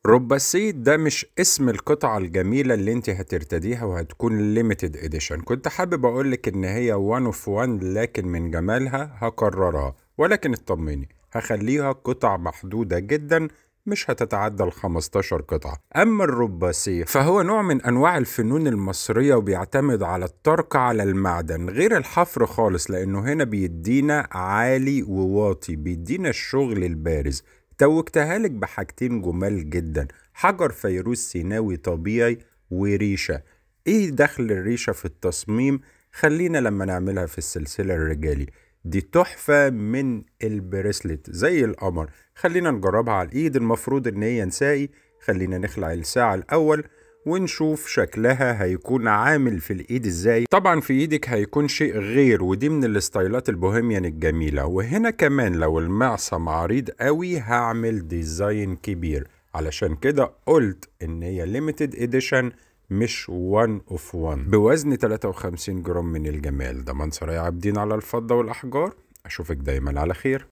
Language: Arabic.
روباسيت ده مش اسم القطعة الجميلة اللي انت هترتديها وهتكون limited edition. كنت حابب اقولك ان هي one of one، لكن من جمالها هكررها، ولكن اطمني هخليها قطع محدودة جدا، مش هتتعدى ال15 قطعة. اما الروباسي فهو نوع من انواع الفنون المصرية، وبيعتمد على الطرق على المعدن غير الحفر خالص، لانه هنا بيدينا عالي وواطي، بيدينا الشغل البارز. توجتها لك بحاجتين جمال جدا: حجر فيروز سيناوي طبيعي وريشة. ايه دخل الريشة في التصميم؟ خلينا لما نعملها في السلسلة الرجالي دي تحفة من البريسلت زي القمر. خلينا نجربها على الايد، المفروض ان هي نسائي. خلينا نخلع الساعة الاول ونشوف شكلها هيكون عامل في الايد ازاي. طبعا في ايدك هيكون شيء غير، ودي من الستايلات البوهيميان الجميلة. وهنا كمان لو المعصم عريض قوي هعمل ديزاين كبير، علشان كده قلت ان هي limited edition مش one of one. بوزن 53 جرام من الجمال. ده منصر يا عابدين على الفضة والأحجار. أشوفك دايما على خير.